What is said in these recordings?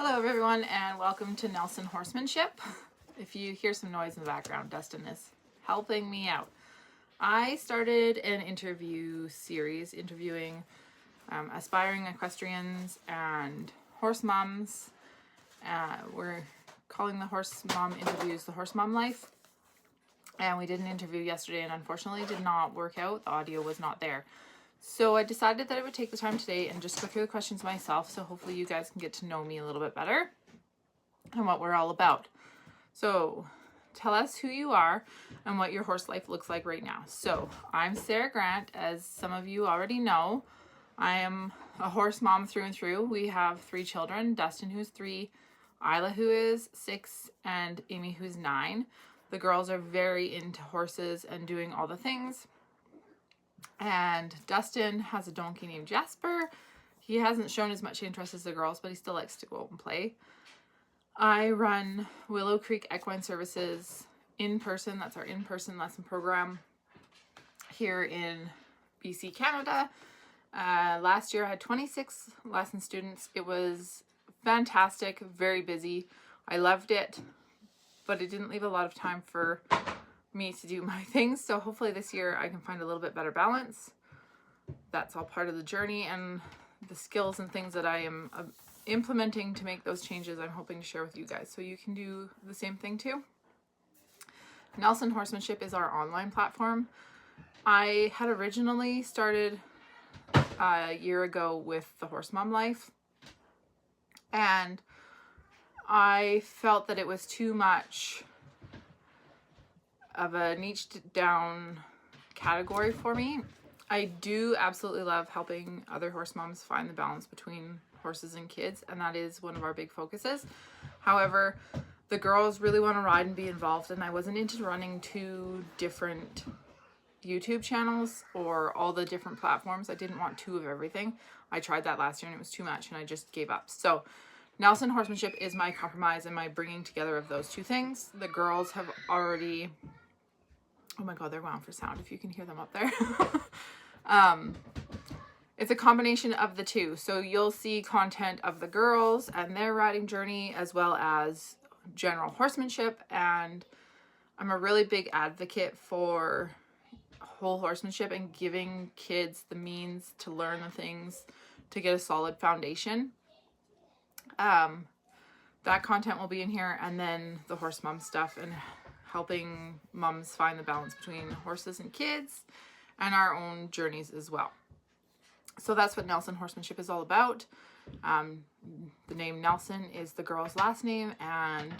Hello everyone and welcome to Nelson Horsemanship. If you hear some noise in the background, Dustin is helping me out. I started an interview series interviewing aspiring equestrians and horse moms. We're calling the horse mom interviews the horse mom life. And we did an interview yesterday and unfortunately did not work out. The audio was not there. So I decided that I would take the time today and just go through the questions myself, so hopefully you guys can get to know me a little bit better and what we're all about. So tell us who you are and what your horse life looks like right now. So I'm Sarah Grant, as some of you already know. I am a horse mom through and through. We have 3 children, Dustin who's 3, Isla who is 6, and Amy who's 9. The girls are very into horses and doing all the things. And Dustin has a donkey named Jasper. He hasn't shown as much interest as the girls, but he still likes to go out and play. I run Willow Creek Equine Services in person. That's our in-person lesson program here in BC, Canada. Last year I had 26 lesson students. It was fantastic, very busy. I loved it, but it didn't leave a lot of time for me to do my things. So hopefully this year I can find a little bit better balance. That's all part of the journey, and the skills and things that I am implementing to make those changes I'm hoping to share with you guys so you can do the same thing too. Nelson Horsemanship is our online platform. I had originally started a year ago with the Horse Mom Life, and I felt that it was too much of a niched down category for me. I do absolutely love helping other horse moms find the balance between horses and kids, and that is one of our big focuses. However, the girls really want to ride and be involved, and I wasn't into running 2 different YouTube channels or all the different platforms. I didn't want 2 of everything. I tried that last year and it was too much and I just gave up. So Nelson Horsemanship is my compromise and my bringing together of those 2 things. The girls have already, oh my God, they're wound for sound if you can hear them up there. It's a combination of the 2. So you'll see content of the girls and their riding journey as well as general horsemanship. And I'm a really big advocate for whole horsemanship and giving kids the means to learn the things to get a solid foundation. That content will be in here, and then the horse mom stuff and helping moms find the balance between horses and kids and our own journeys as well. So that's what Nelson Horsemanship is all about. The name Nelson is the girl's last name and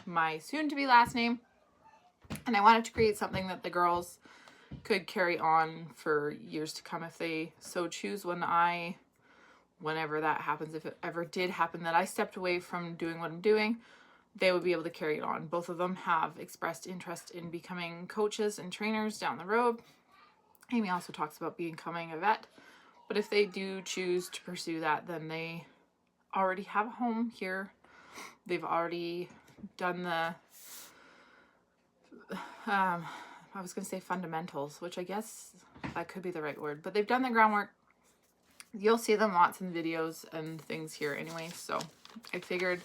my soon-to-be last name. And I wanted to create something that the girls could carry on for years to come if they so choose. Whenever that happens, if it ever did happen that I stepped away from doing what I'm doing, they would be able to carry it on. Both of them have expressed interest in becoming coaches and trainers down the road. Amy also talks about becoming a vet. But if they do choose to pursue that, then they already have a home here. They've already done the, I was going to say fundamentals, which I guess that could be the right word. But they've done the groundwork. You'll see them lots in videos and things here anyway. So I figured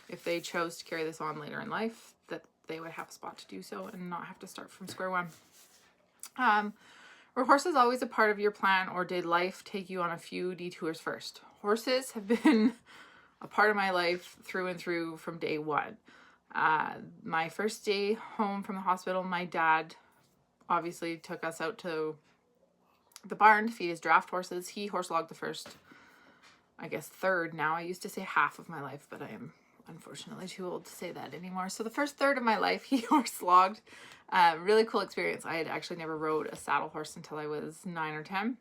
if they chose to carry this on later in life, that they would have a spot to do so and not have to start from square one. Were horses always a part of your plan, or did life take you on a few detours first? Horses have been a part of my life through and through from day one. My first day home from the hospital, my dad obviously took us out to the barn to feed his draft horses. He horse logged the first, I guess, third now. I used to say half of my life, but I am unfortunately too old to say that anymore. So the first third of my life, he horse logged. Really cool experience. I had actually never rode a saddle horse until I was 9 or 10.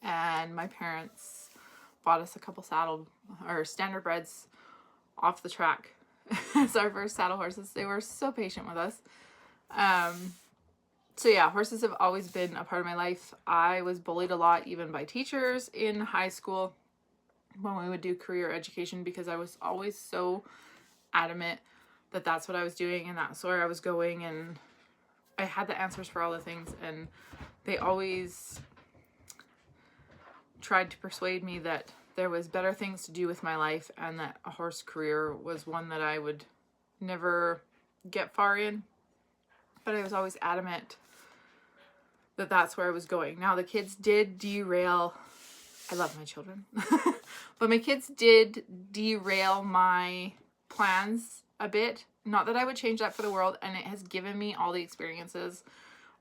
And my parents bought us a couple standard breds off the track as our first saddle horses. They were so patient with us. So yeah, horses have always been a part of my life. I was bullied a lot, even by teachers in high school when we would do career education, because I was always so adamant that that's what I was doing and that's where I was going, and I had the answers for all the things, and they always tried to persuade me that there was better things to do with my life, and that a horse career was one that I would never get far in. But I was always adamant that that's where I was going. Now, the kids did derail. I love my children. But my kids did derail my plans a bit. Not that I would change that for the world. And it has given me all the experiences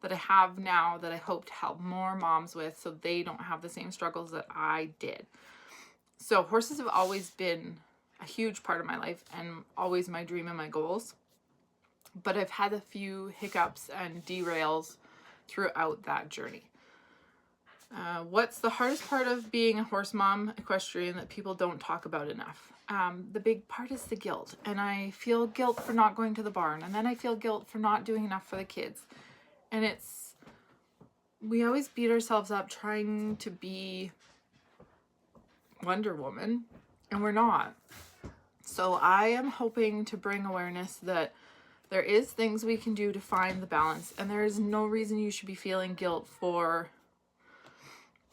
that I have now that I hope to help more moms with, so they don't have the same struggles that I did. So horses have always been a huge part of my life and always my dream and my goals. But I've had a few hiccups and derails throughout that journey. What's the hardest part of being a horse mom equestrian that people don't talk about enough? The big part is the guilt. And I feel guilt for not going to the barn. And then I feel guilt for not doing enough for the kids. And we always beat ourselves up trying to be Wonder Woman, and we're not. So I am hoping to bring awareness that there is things we can do to find the balance, and there is no reason you should be feeling guilt for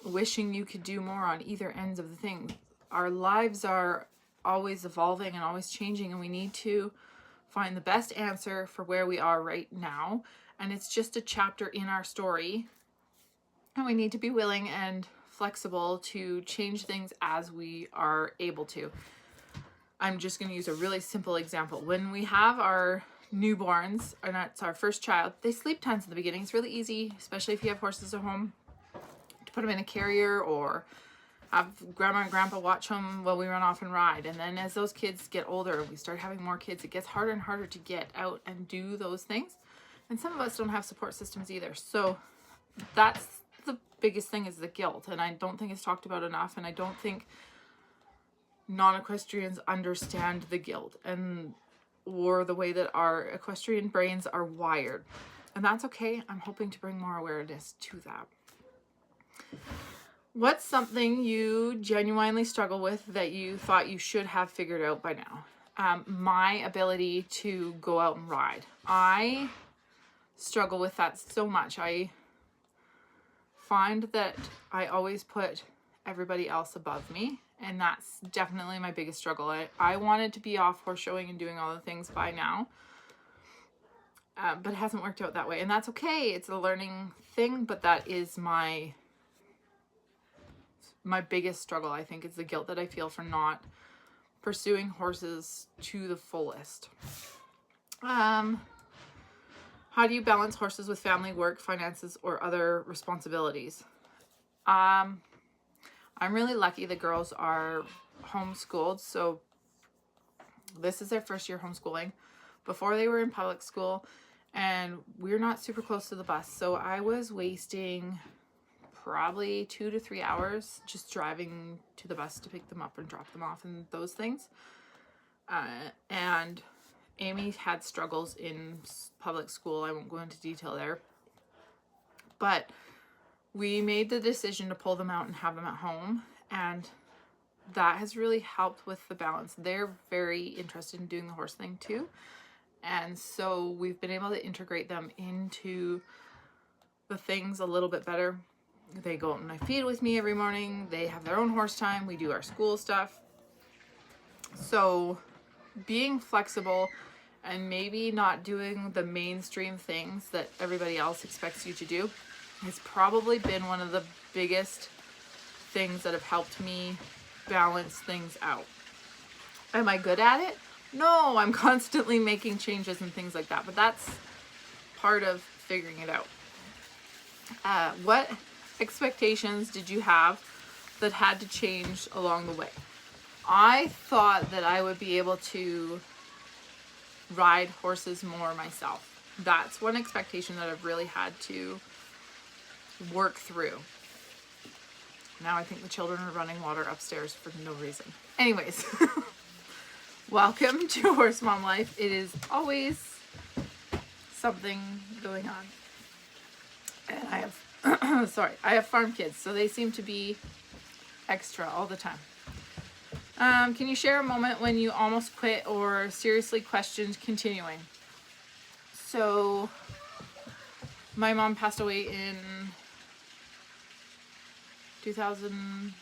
wishing you could do more on either ends of the thing. Our lives are always evolving and always changing, and we need to find the best answer for where we are right now. And it's just a chapter in our story, and we need to be willing and flexible to change things as we are able to. I'm just going to use a really simple example. When we have our newborns, and that's our first child, they sleep tons in the beginning. It's really easy, especially if you have horses at home, to put them in a carrier or have grandma and grandpa watch them while we run off and ride. And then as those kids get older and we start having more kids, it gets harder and harder to get out and do those things. And some of us don't have support systems either. So that's the biggest thing, is the guilt. And I don't think it's talked about enough. And I don't think non-equestrians understand the guilt or the way that our equestrian brains are wired. And that's okay. I'm hoping to bring more awareness to that. What's something you genuinely struggle with that you thought you should have figured out by now? My ability to go out and ride. I struggle with that so much. I find that I always put everybody else above me, and that's definitely my biggest struggle. I wanted to be off horse showing and doing all the things by now, but it hasn't worked out that way, and that's okay. It's a learning thing, but that is my biggest struggle, I think, is the guilt that I feel for not pursuing horses to the fullest. How do you balance horses with family, work, finances, or other responsibilities? I'm really lucky. The girls are homeschooled, so this is their first year homeschooling. Before, they were in public school, and we're not super close to the bus, so I was wasting probably 2 to 3 hours just driving to the bus to pick them up and drop them off and those things. And Amy had struggles in public school. I won't go into detail there. But we made the decision to pull them out and have them at home. And that has really helped with the balance. They're very interested in doing the horse thing too. And so we've been able to integrate them into the things a little bit better. They go out and I feed with me every morning. They have their own horse time. We do our school stuff. So being flexible and maybe not doing the mainstream things that everybody else expects you to do has probably been one of the biggest things that have helped me balance things out. Am I good at it? No, I'm constantly making changes and things like that, but that's part of figuring it out. What expectations did you have that had to change along the way? I thought that I would be able to ride horses more myself. That's one expectation that I've really had to work through. Now I think the children are running water upstairs for no reason. Anyways, welcome to Horse Mom Life. It is always something going on. And I have, I have farm kids, so they seem to be extra all the time. Can you share a moment when you almost quit or seriously questioned continuing? So my mom passed away in 2000,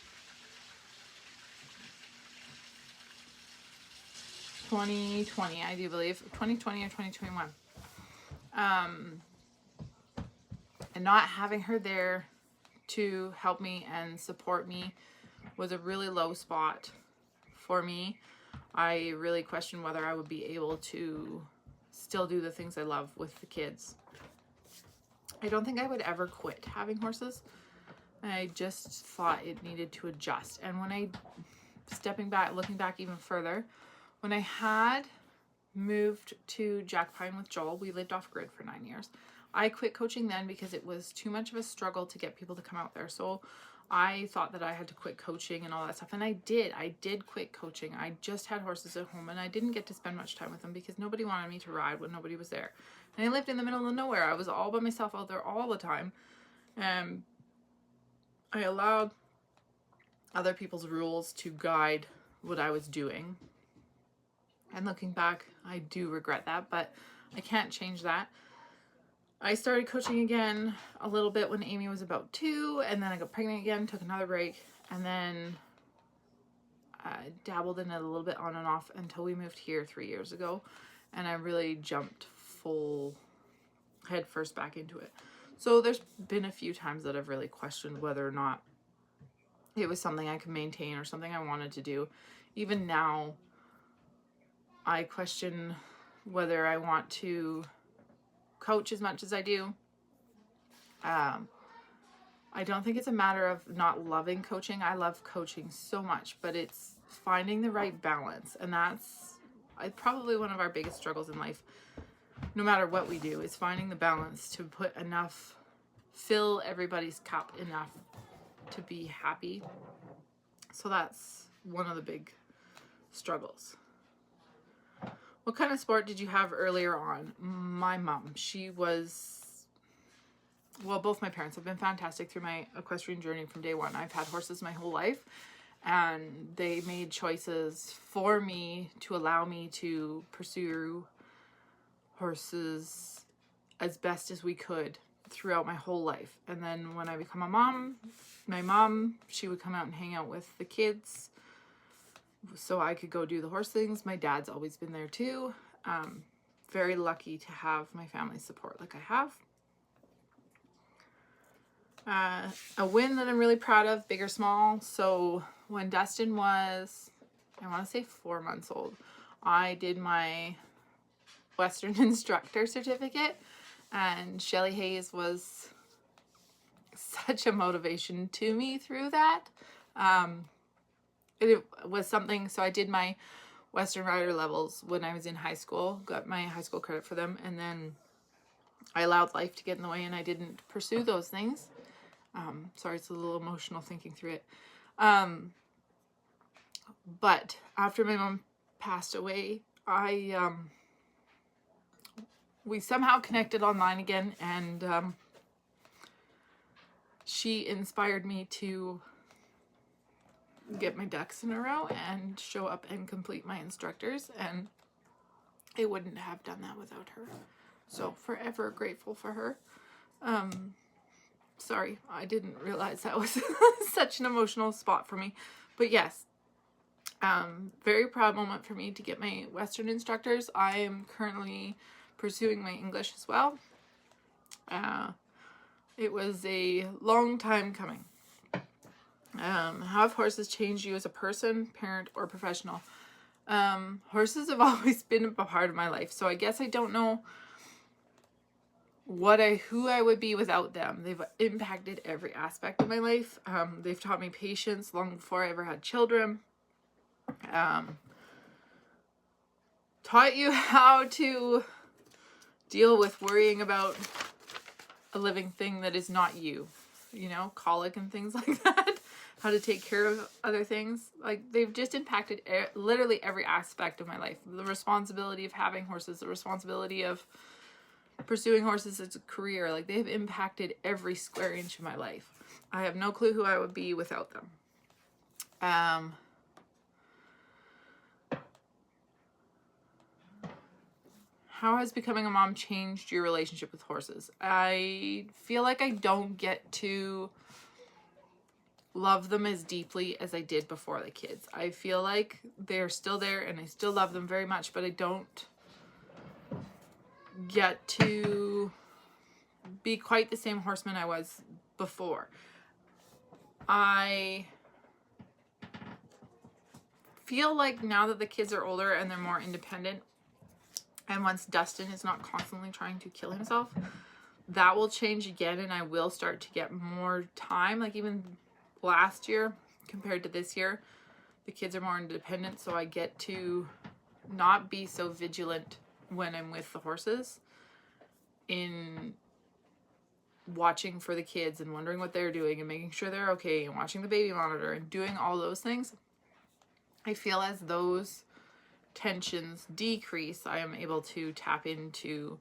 2020, I do believe, 2020 or 2021. And not having her there to help me and support me was a really low spot for me. I really questioned whether I would be able to still do the things I love with the kids. I don't think I would ever quit having horses. I just thought it needed to adjust. And when I, looking back even further, when I had moved to Jack Pine with Joel, we lived off grid for 9 years. I quit coaching then because it was too much of a struggle to get people to come out there. So I thought that I had to quit coaching and all that stuff. And I did quit coaching. I just had horses at home and I didn't get to spend much time with them because nobody wanted me to ride when nobody was there. And I lived in the middle of nowhere. I was all by myself out there all the time. I allowed other people's rules to guide what I was doing. And looking back, I do regret that, but I can't change that. I started coaching again a little bit when Amy was about 2, and then I got pregnant again, took another break, and then dabbled in it a little bit on and off until we moved here 3 years ago, and I really jumped full head first back into it. So there's been a few times that I've really questioned whether or not it was something I could maintain or something I wanted to do. Even now, I question whether I want to coach as much as I do. I don't think it's a matter of not loving coaching. I love coaching so much, but it's finding the right balance. And that's probably one of our biggest struggles in life, no matter what we do, is finding the balance to put enough, fill everybody's cup enough to be happy. So that's one of the big struggles. What kind of sport did you have earlier on? My mom, both my parents have been fantastic through my equestrian journey from day one. I've had horses my whole life, and they made choices for me to allow me to pursue horses as best as we could throughout my whole life. And then when I become a mom, my mom, she would come out and hang out with the kids so I could go do the horse things. My dad's always been there too. Very lucky to have my family's support like I have. A win that I'm really proud of, big or small. So when Dustin was, I want to say 4 months old, I did my Western instructor certificate, and Shelly Hayes was such a motivation to me through that. It was something, so I did my Western rider levels when I was in high school, got my high school credit for them, and then I allowed life to get in the way and I didn't pursue those things. Sorry, it's a little emotional thinking through it. But after my mom passed away, we somehow connected online again, and she inspired me to get my ducks in a row and show up and complete my instructors, and I wouldn't have done that without her. So forever grateful for her. Sorry, I didn't realize that was such an emotional spot for me. But yes, very proud moment for me to get my Western instructors. I am currently pursuing my English as well. It was a long time coming. How have horses changed you as a person, parent, or professional? Horses have always been a part of my life, so I guess I don't know who I would be without them. They've impacted every aspect of my life. They've taught me patience long before I ever had children. Taught you how to deal with worrying about a living thing that is not you, colic and things like that. How to take care of other things. Like, they've just impacted literally every aspect of my life. The responsibility of having horses, the responsibility of pursuing horses as a career. Like, they've impacted every square inch of my life. I have no clue who I would be without them. How has becoming a mom changed your relationship with horses? I feel like I don't get to love them as deeply as I did before the kids. I feel like they're still there and I still love them very much, but I don't get to be quite the same horseman I was before. I feel like now that the kids are older and they're more independent, and once Dustin is not constantly trying to kill himself, that will change again, and I will start to get more time. Like even last year compared to this year, the kids are more independent, so I get to not be so vigilant when I'm with the horses in watching for the kids and wondering what they're doing and making sure they're okay and watching the baby monitor and doing all those things. I feel as those tensions decrease, I am able to tap into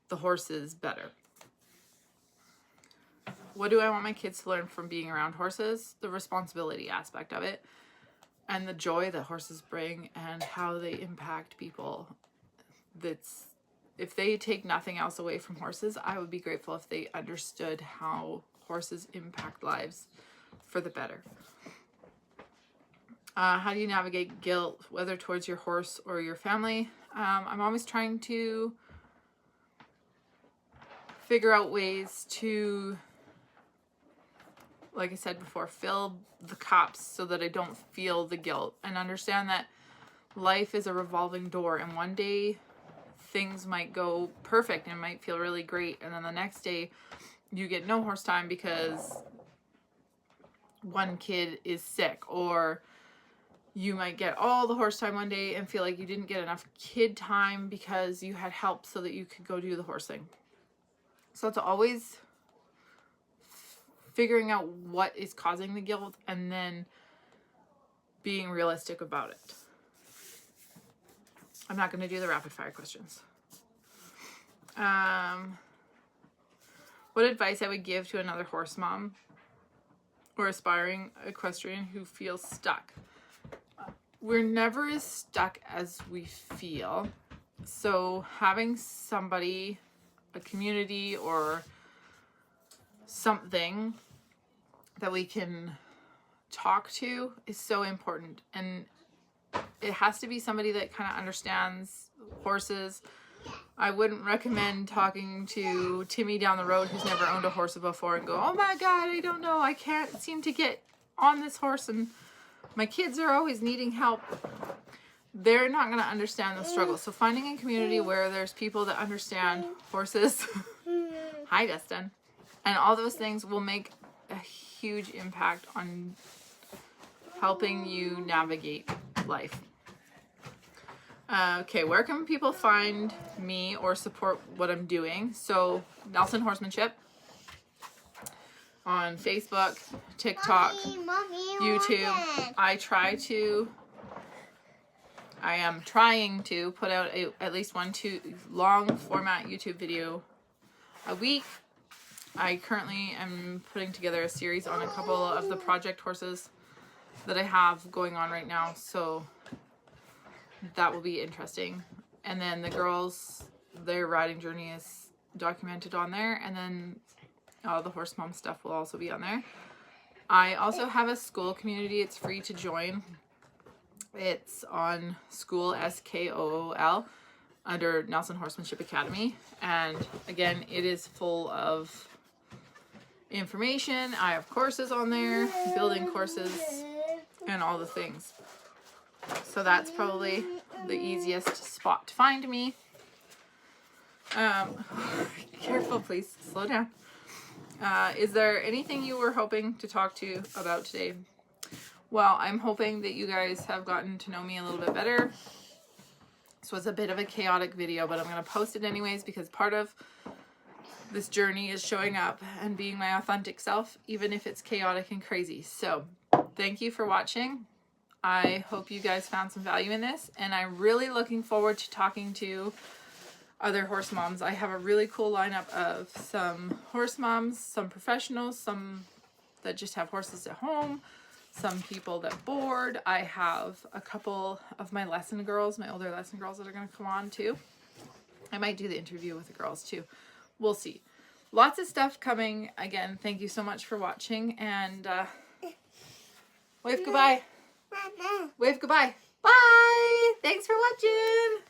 the horses better. What do I want my kids to learn from being around horses? The responsibility aspect of it and the joy that horses bring and how they impact people. That's, if they take nothing else away from horses, I would be grateful if they understood how horses impact lives for the better. How do you navigate guilt, whether towards your horse or your family? I'm always trying to figure out ways to, like I said before, fill the cups so that I don't feel the guilt and understand that life is a revolving door, and one day things might go perfect and might feel really great, and then the next day you get no horse time because one kid is sick, or you might get all the horse time one day and feel like you didn't get enough kid time because you had help so that you could go do the horse thing. So it's always figuring out what is causing the guilt and then being realistic about it. I'm not going to do the rapid fire questions. What advice I would give to another horse mom or aspiring equestrian who feels stuck? We're never as stuck as we feel. So having somebody, a community or something that we can talk to is so important. And it has to be somebody that kind of understands horses. I wouldn't recommend talking to Timmy down the road who's never owned a horse before and go, oh my God, I don't know, I can't seem to get on this horse and my kids are always needing help. They're not going to understand the struggle. So finding a community where there's people that understand horses, hi Dustin, and all those things will make a huge impact on helping you navigate life. Okay, where can people find me or support what I'm doing? So Nelson Horsemanship on Facebook, TikTok, YouTube. I am trying to put out at least 1-2 long format YouTube video a week. I currently am putting together a series on a couple of the project horses that I have going on right now, so that will be interesting. And then the girls, their riding journey is documented on there, and then all the horse mom stuff will also be on there. I also have a school community. It's free to join. It's on School, SKOOL, under Nelson Horsemanship Academy. And again, it is full of information. I have courses on there, building courses, and all the things. So that's probably the easiest spot to find me. Careful, please. Slow down. Is there anything you were hoping to talk to about today? Well, I'm hoping that you guys have gotten to know me a little bit better. So it's a bit of a chaotic video, but I'm going to post it anyways because part of this journey is showing up and being my authentic self, even if it's chaotic and crazy. So thank you for watching. I hope you guys found some value in this, and I'm really looking forward to talking to other horse moms. I have a really cool lineup of some horse moms, some professionals, some that just have horses at home, some people that board. I have a couple of my lesson girls, my older lesson girls that are going to come on too. I might do the interview with the girls too. We'll see. Lots of stuff coming. Again, thank you so much for watching, and Wave goodbye. Wave goodbye. Bye. Thanks for watching.